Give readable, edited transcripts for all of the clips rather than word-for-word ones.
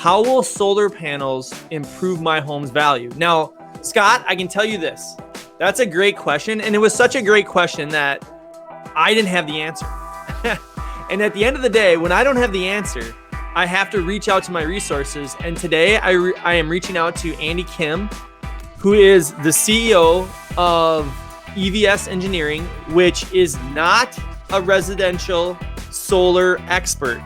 how will solar panels improve my home's value? Now, Scott, I can tell you this. That's a great question. And it was such a great question that I didn't have the answer. And at the end of the day, when I don't have the answer, I have to reach out to my resources. And today I am reaching out to Andy Kim, who is the CEO of EVS Engineering, which is not a residential solar expert.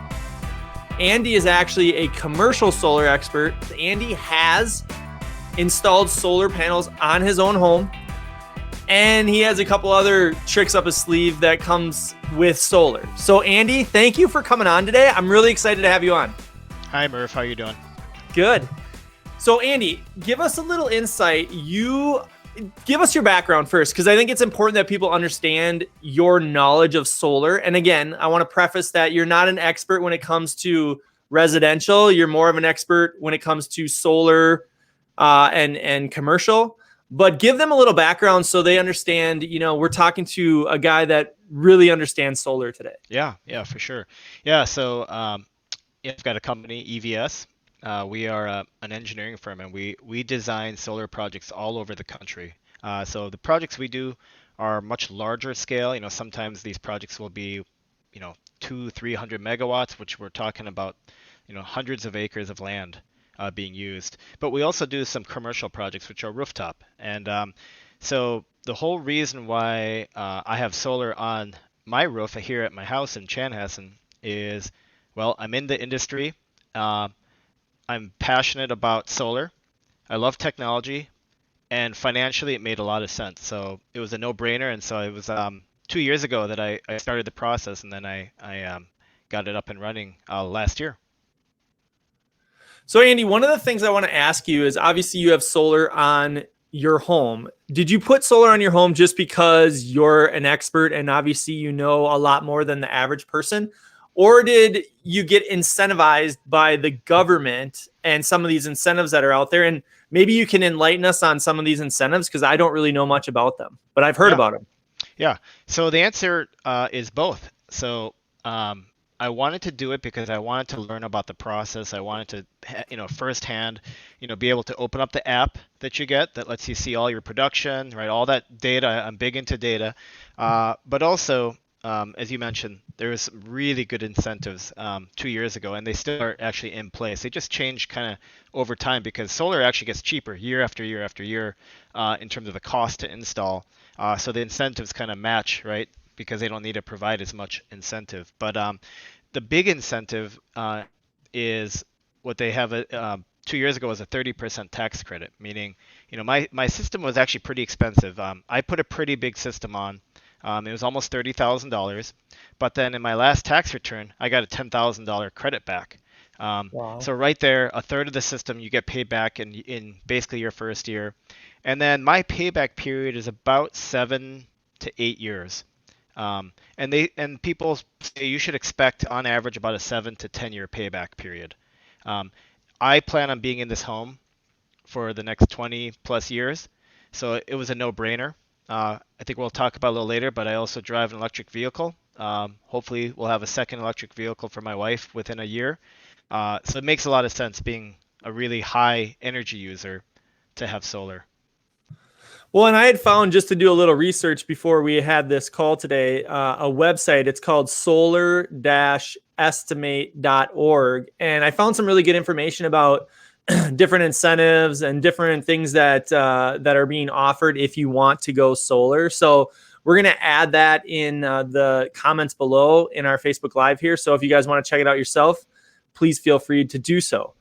Andy is actually a commercial solar expert. Andy has installed solar panels on his own home, and he has a couple other tricks up his sleeve that comes with solar. So Andy, thank you for coming on today. I'm really excited to have you on. Hi Murph, how you doing? Good. So Andy, give us a little insight. Give us your background first, because I think it's important that people understand your knowledge of solar. And again, I want to preface that you're not an expert when it comes to residential. You're more of an expert when it comes to solar and commercial. But give them a little background so they understand, we're talking to a guy that really understands solar today. Yeah, for sure. Yeah, so I've got a company, EVS. We are an engineering firm, and we design solar projects all over the country. So the projects we do are much larger scale. Sometimes these projects will be, 200-300 megawatts, which we're talking about, hundreds of acres of land being used. But we also do some commercial projects, which are rooftop. And so the whole reason why I have solar on my roof here at my house in Chanhassen is, well, I'm in the industry. I'm passionate about solar. I love technology, and financially it made a lot of sense. So it was a no-brainer, and so it was 2 years ago that I started the process, and then I got it up and running last year. So Andy, one of the things I want to ask you is, obviously you have solar on your home. Did you put solar on your home just because you're an expert and obviously you know a lot more than the average person? Or did you get incentivized by the government and some of these incentives that are out there? And maybe you can enlighten us on some of these incentives, because I don't really know much about them, but I've heard about them. Yeah. So the answer is both. So I wanted to do it because I wanted to learn about the process. I wanted to, firsthand, be able to open up the app that you get that lets you see all your production, right? All that data. I'm big into data, but also, as you mentioned, there was some really good incentives 2 years ago, and they still are actually in place. They just change kind of over time because solar actually gets cheaper year after year after year in terms of the cost to install. So the incentives kind of match, right? Because they don't need to provide as much incentive. But the big incentive is what they have 2 years ago was a 30% tax credit, meaning, my system was actually pretty expensive. I put a pretty big system on. It was almost $30,000, but then in my last tax return, I got a $10,000 credit back. Wow. So right there, a third of the system you get paid back in basically your first year. And then my payback period is about 7 to 8 years. And people say you should expect on average about a 7 to 10 year payback period. I plan on being in this home for the next 20 plus years, so it was a no-brainer. I think we'll talk about it a little later, but I also drive an electric vehicle. Hopefully we'll have a second electric vehicle for my wife within a year. So it makes a lot of sense, being a really high energy user, to have solar. Well, and I had found, just to do a little research before we had this call today, a website. It's called solar-estimate.org. And I found some really good information about different incentives and different things that are being offered if you want to go solar. So we're going to add that in the comments below in our Facebook Live here. So if you guys want to check it out yourself, please feel free to do so.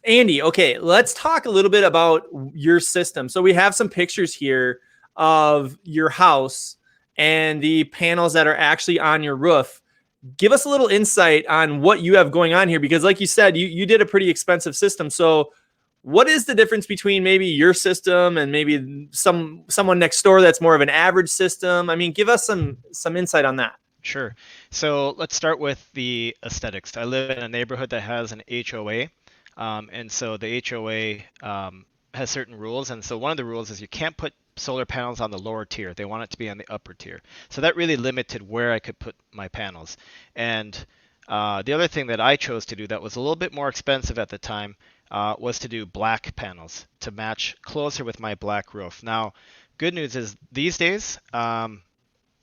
Andy, okay, let's talk a little bit about your system. So we have some pictures here of your house and the panels that are actually on your roof. Give us a little insight on what you have going on here, because like you said, you did a pretty expensive system. So what is the difference between maybe your system and maybe someone next door that's more of an average system? I mean, give us some insight on that. Sure. So let's start with the aesthetics. I live in a neighborhood that has an HOA. And so the HOA has certain rules. And so one of the rules is you can't put solar panels on the lower tier. They want it to be on the upper tier. So that really limited where I could put my panels. And The other thing that I chose to do that was a little bit more expensive at the time was to do black panels to match closer with my black roof. Now, good news is these days,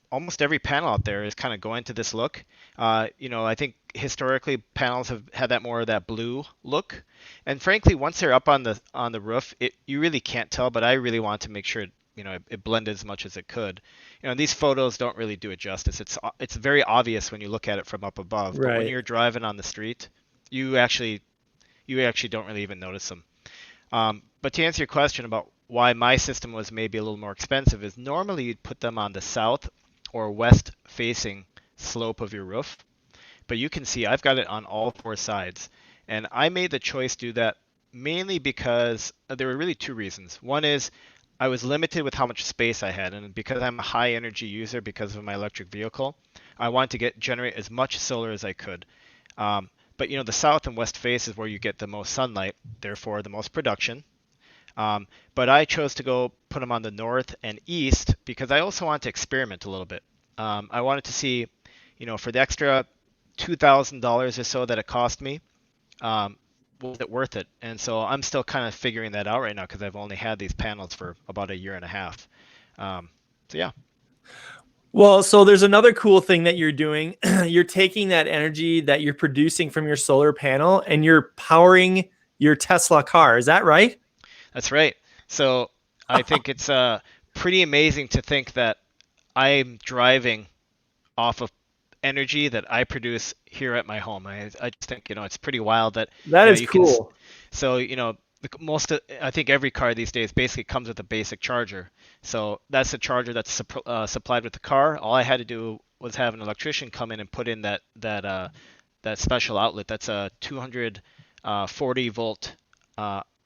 almost every panel out there is kind of going to this look. I think historically panels have had that more of that blue look, and frankly, once they're up on the roof, you really can't tell. But I really want to make sure it blended as much as it could. These photos don't really do it justice. It's very obvious when you look at it from up above, but when Right. you're driving on the street, you actually don't really even notice them. But to answer your question about why my system was maybe a little more expensive is normally you'd put them on the south or west facing slope of your roof. But you can see I've got it on all four sides. And I made the choice to do that mainly because there were really two reasons. One is I was limited with how much space I had. And because I'm a high energy user because of my electric vehicle, I wanted to generate as much solar as I could. But the south and west face is where you get the most sunlight, therefore the most production. But I chose to go put them on the north and east because I also wanted to experiment a little bit. I wanted to see, for the extra $2,000 or so that it cost me, was it worth it? And so I'm still kind of figuring that out right now because I've only had these panels for about a year and a half. So yeah. Well, so there's another cool thing that you're doing. You're taking that energy that you're producing from your solar panel and you're powering your Tesla car. Is that right? That's right. So I think it's pretty amazing to think that I'm driving off of energy that I produce here at my home. I just think it's pretty wild that That is you can. cool. So I think every car these days basically comes with a basic charger. So that's the charger that's supplied with the car. All I had to do was have an electrician come in and put in that special outlet. That's a 240 volt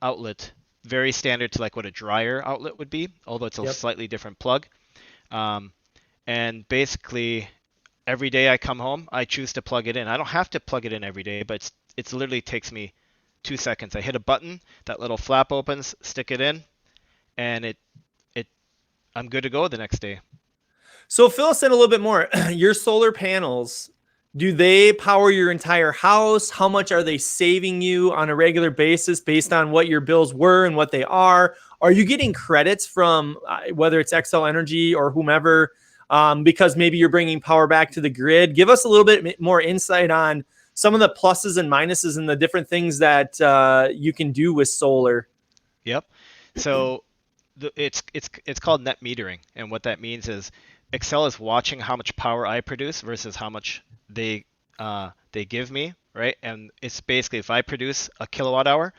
outlet, very standard to like what a dryer outlet would be, although it's a Yep. slightly different plug. Um, and basically, every day I come home, I choose to plug it in. I don't have to plug it in every day, but it's literally takes me 2 seconds. I hit a button, that little flap opens, stick it in, and it I'm good to go the next day. So fill us in a little bit more. Your solar panels, do they power your entire house? How much are they saving you on a regular basis based on what your bills were and what they are? Are you getting credits from whether it's Xcel Energy or whomever because maybe you're bringing power back to the grid? Give us a little bit more insight on some of the pluses and minuses and the different things that you can do with solar. Yep. So it's called net metering, and what that means is Excel is watching how much power I produce versus how much they give me, right? And it's basically if I produce a kilowatt hour,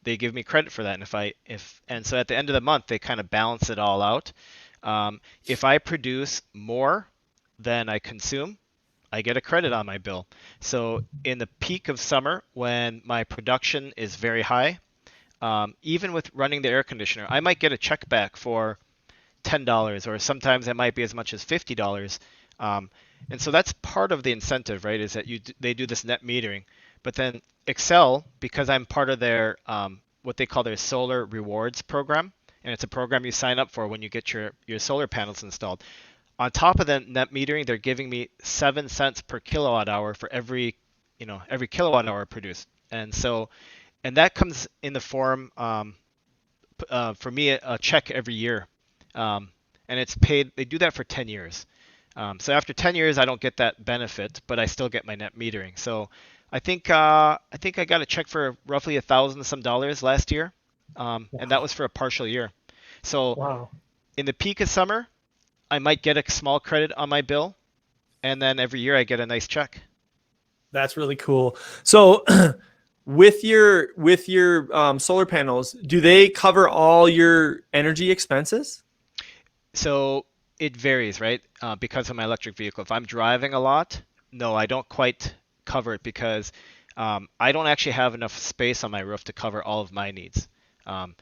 they give me credit for that. And and so at the end of the month, they kind of balance it all out. If I produce more than I consume, I get a credit on my bill. So in the peak of summer, when my production is very high, even with running the air conditioner, I might get a check back for $10, or sometimes it might be as much as $50. And so that's part of the incentive, right? Is that they do this net metering, but then Excel, because I'm part of their what they call their solar rewards program, and it's a program you sign up for when you get your solar panels installed. On top of the net metering, they're giving me 7 cents per kilowatt hour for every kilowatt hour produced, and that comes in the form for me a check every year, and it's paid. They do that for 10 years. So after 10 years, I don't get that benefit, but I still get my net metering. So I think I got a check for roughly $1,000 last year, and that Wow. was for a partial year. So Wow. in the peak of summer, I might get a small credit on my bill, and then every year I get a nice check. That's really cool. So with your solar panels, do they cover all your energy expenses? So it varies, right? Because of my electric vehicle. If I'm driving a lot, no, I don't quite cover it because I don't actually have enough space on my roof to cover all of my needs. Um,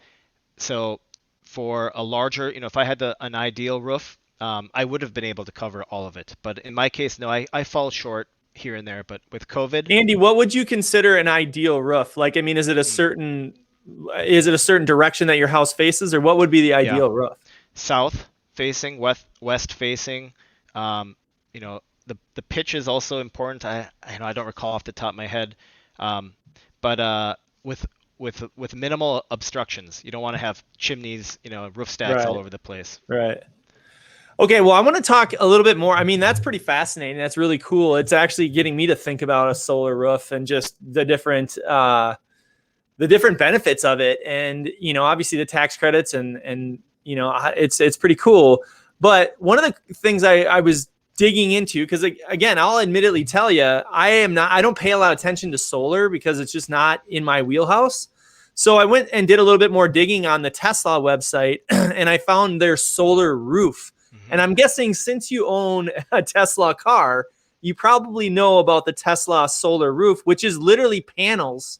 so for a larger, if I had an ideal roof, I would have been able to cover all of it. But in my case, no, I fall short here and there. But with COVID, Andy, what would you consider an ideal roof? Like, I mean, mm, is it a certain direction that your house faces, or what would be the yeah, ideal roof? south facing, west facing, um, you know, the pitch is also important. I don't recall off the top of my head, um, but with minimal obstructions. You don't want to have chimneys, roof stacks all Right. over the place. Right. Okay, well, I want to talk a little bit more. I mean, that's pretty fascinating. That's really cool. It's actually getting me to think about a solar roof and just the different benefits of it, and obviously the tax credits, and it's pretty cool. But one of the things I was digging into, because again, I'll admittedly tell you, I don't pay a lot of attention to solar because it's just not in my wheelhouse. So I went and did a little bit more digging on the Tesla website, and I found their solar roof. And I'm guessing since you own a Tesla car, you probably know about the Tesla solar roof, which is literally panels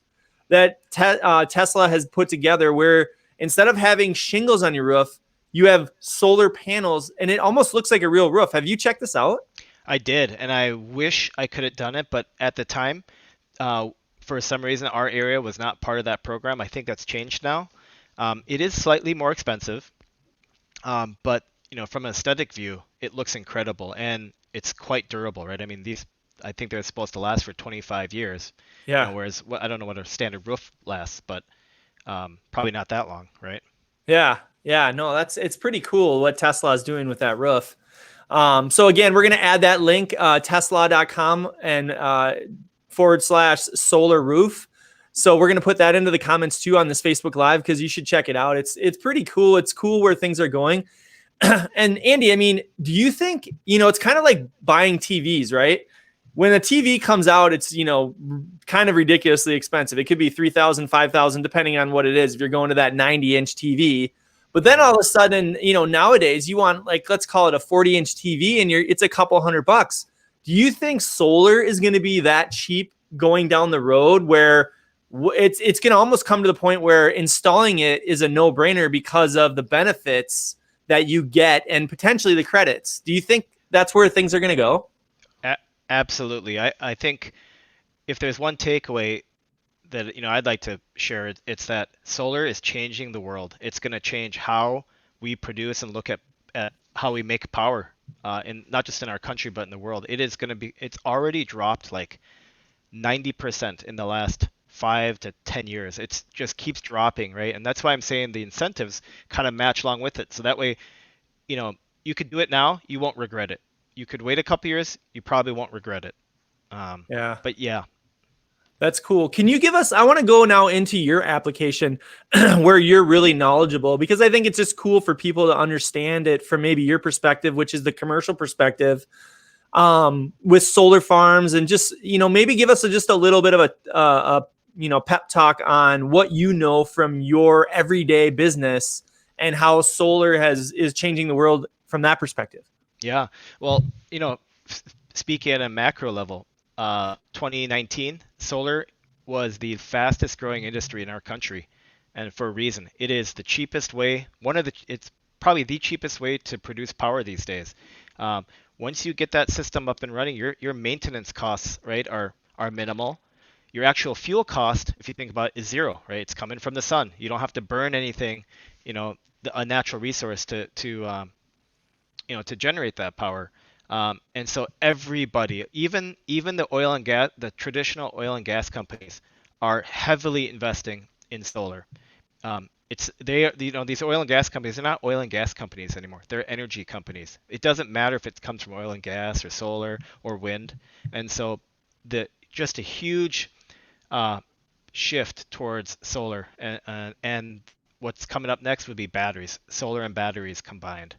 that Tesla has put together, where instead of having shingles on your roof, you have solar panels, and it almost looks like a real roof. Have you checked this out? I did, and I wish I could have done it, but at the time, for some reason, our area was not part of that program. I think that's changed now. It is slightly more expensive, but from an aesthetic view, it looks incredible, and it's quite durable, right? I mean, I think they're supposed to last for 25 years. Yeah. Whereas I don't know what a standard roof lasts, but probably not that long, right? Yeah. Yeah. No, it's pretty cool what Tesla is doing with that roof. So again, we're going to add that link, tesla.com and /solar roof. So we're going to put that into the comments too on this Facebook Live, because you should check it out. It's pretty cool. It's cool where things are going. And Andy, I mean, do you think, it's kind of like buying TVs, right? When a TV comes out, it's, kind of ridiculously expensive. It could be 3,000, 5,000, depending on what it is. If you're going to that 90-inch TV, but then all of a sudden, nowadays you want, like, let's call it a 40-inch TV, and it's a couple $100. Do you think solar is going to be that cheap going down the road, where it's going to almost come to the point where installing it is a no-brainer because of the benefits that you get and potentially the credits? Do you think that's where things are going to go? Absolutely. I think if there's one takeaway that I'd like to share, it's that solar is changing the world. It's going to change how we produce and look at how we make power, in not just in our country but in the world. It's already dropped like 90% in the last 5 to 10 years. It just keeps dropping, right? And that's why I'm saying the incentives kind of match along with it. So that way, you could do it now, you won't regret it. You could wait a couple years, you probably won't regret it. Yeah. But yeah. That's cool. Can you give us, I want to go now into your application where you're really knowledgeable, because I think it's just cool for people to understand it from maybe your perspective, which is the commercial perspective, with solar farms, and just, maybe give us just a little bit of a pep talk on what from your everyday business and how solar is changing the world from that perspective. Yeah. Well, speaking at a macro level, 2019, solar was the fastest growing industry in our country, and for a reason. It is the cheapest way, it's probably the cheapest way to produce power these days. Once you get that system up and running, your maintenance costs, right, are minimal. Your actual fuel cost, if you think about it, is zero, right? It's coming from the sun. You don't have to burn anything, a natural resource to generate that power. And so everybody, even the oil and gas, the traditional oil and gas companies, are heavily investing in solar. These oil and gas companies are not oil and gas companies anymore. They're energy companies. It doesn't matter if it comes from oil and gas or solar or wind. And so just a huge shift towards solar, and what's coming up next would be batteries, solar and batteries combined.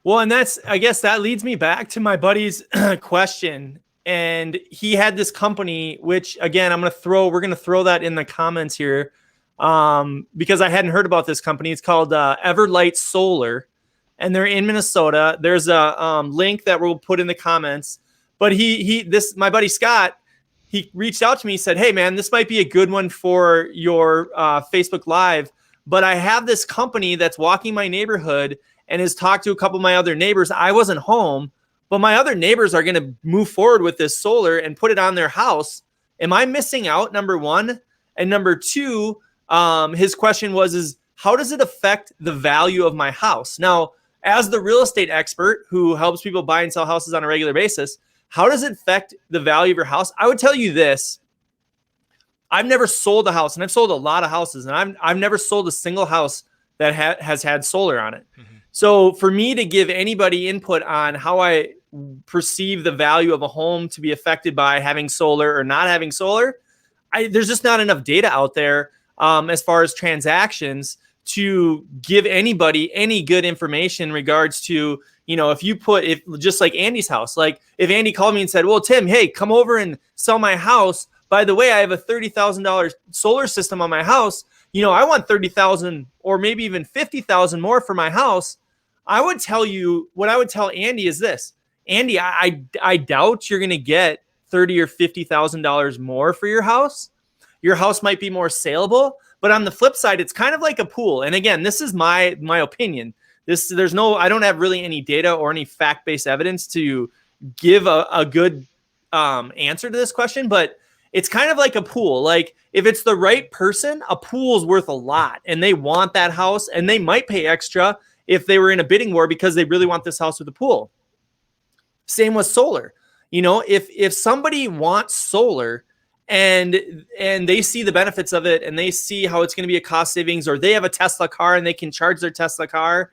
Well, and I guess that leads me back to my buddy's question. And he had this company, which again, we're going to throw that in the comments here, because I hadn't heard about this company. It's called Everlight Solar, and they're in Minnesota. There's a link that we'll put in the comments. But my buddy Scott, he reached out to me. He said, "Hey man, this might be a good one for your Facebook Live. But I have this company that's walking my neighborhood and has talked to a couple of my other neighbors. I wasn't home, but my other neighbors are going to move forward with this solar and put it on their house. Am I missing out, number one? And number two, his question is how does it affect the value of my house?" Now, as the real estate expert who helps people buy and sell houses on a regular basis, how does it affect the value of your house? I would tell you this. I've never sold a house, and I've sold a lot of houses, and I've never sold a single house that has had solar on it. Mm-hmm. So for me to give anybody input on how I perceive the value of a home to be affected by having solar or not having solar, there's just not enough data out there as far as transactions to give anybody any good information in regards to, if just like Andy's house, like if Andy called me and said, well, Tim, hey, come over and sell my house. By the way, I have a $30,000 solar system on my house. I want $30,000 or maybe even $50,000 more for my house. I would tell Andy is this. Andy, I doubt you're going to get $30,000 or $50,000 more for your house. Your house might be more saleable, but on the flip side, it's kind of like a pool. And again, this is my opinion. I don't have really any data or any fact-based evidence to give a good answer to this question, but it's kind of like a pool. Like if it's the right person, a pool's worth a lot and they want that house and they might pay extra if they were in a bidding war because they really want this house with a pool. Same with solar. If somebody wants solar and they see the benefits of it and they see how it's going to be a cost savings, or they have a Tesla car and they can charge their Tesla car,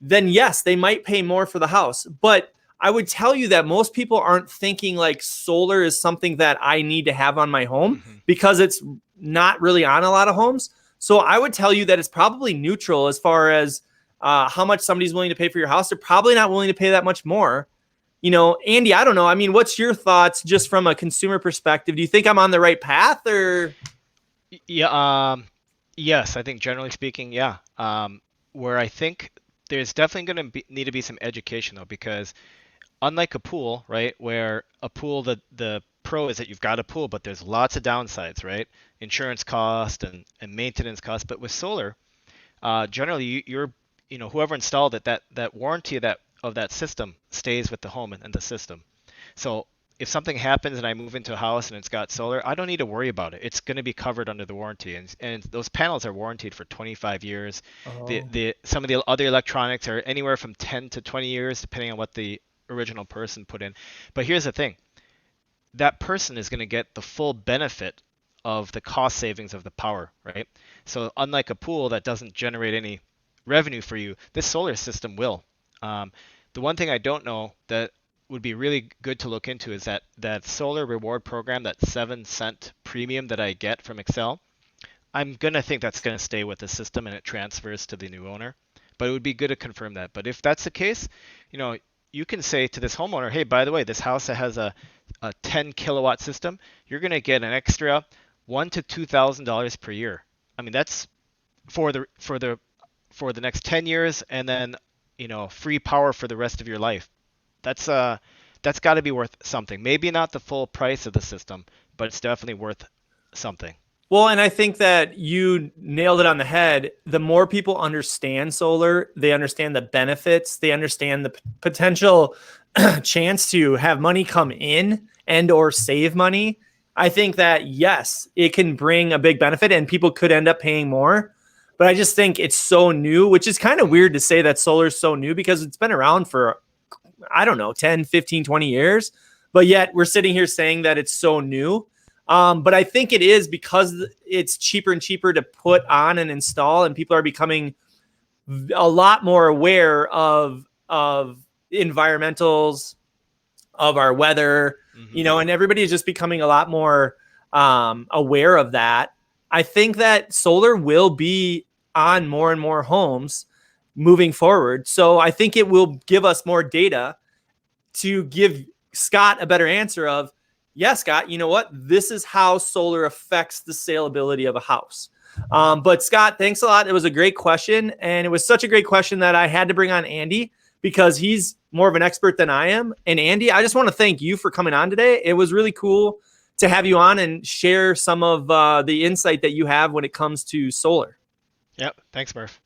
then yes, they might pay more for the house. But I would tell you that most people aren't thinking like solar is something that I need to have on my home because it's not really on a lot of homes. So I would tell you that it's probably neutral as far as how much somebody's willing to pay for your house. They're probably not willing to pay that much more. Andy, I don't know. I mean, what's your thoughts just from a consumer perspective? Do you think I'm on the right path or? Yeah. Yes, I think generally speaking, yeah. Where I think there's definitely going to need to be some education though, because unlike a pool, right, where a pool, the pro is that you've got a pool, but there's lots of downsides, right? Insurance cost and maintenance cost. But with solar, generally you're whoever installed it, that warranty of that system stays with the home and the system. So if something happens and I move into a house and it's got solar, I don't need to worry about it. It's going to be covered under the warranty, and those panels are warranted for 25 years. Oh. Some of the other electronics are anywhere from 10 to 20 years, depending on what the original person put in. But here's the thing. That person is going to get the full benefit of the cost savings of the power, right? So unlike a pool that doesn't generate any revenue for you, this solar system will. The one thing I don't know that would be really good to look into is that solar reward program, that 7-cent premium that I get from Excel. I'm going to think that's going to stay with the system and it transfers to the new owner. But it would be good to confirm that. But if that's the case, you can say to this homeowner, hey, by the way, this house that has a 10 kilowatt system, you're going to get an extra $1,000 to $2,000 per year. I mean, that's for the next 10 years, and then free power for the rest of your life. That's got to be worth something. Maybe not the full price of the system, but it's definitely worth something. Well, and I think that you nailed it on the head. The more people understand solar, they understand the benefits, they understand the potential chance to have money come in and or save money. I think that, yes, it can bring a big benefit and people could end up paying more. But I just think it's so new, which is kind of weird to say that solar is so new because it's been around for, 10, 15, 20 years. But yet we're sitting here saying that it's so new. But I think it is because it's cheaper and cheaper to put on and install, and people are becoming a lot more aware of environmentals, of our weather, and everybody is just becoming a lot more aware of that. I think that solar will be on more and more homes moving forward. So I think it will give us more data to give Scott a better answer of, yeah, Scott, you know what? This is how solar affects the saleability of a house. But Scott, thanks a lot. It was a great question. And it was such a great question that I had to bring on Andy because he's more of an expert than I am. And Andy, I just want to thank you for coming on today. It was really cool to have you on and share some of the insight that you have when it comes to solar. Yep. Thanks, Murph.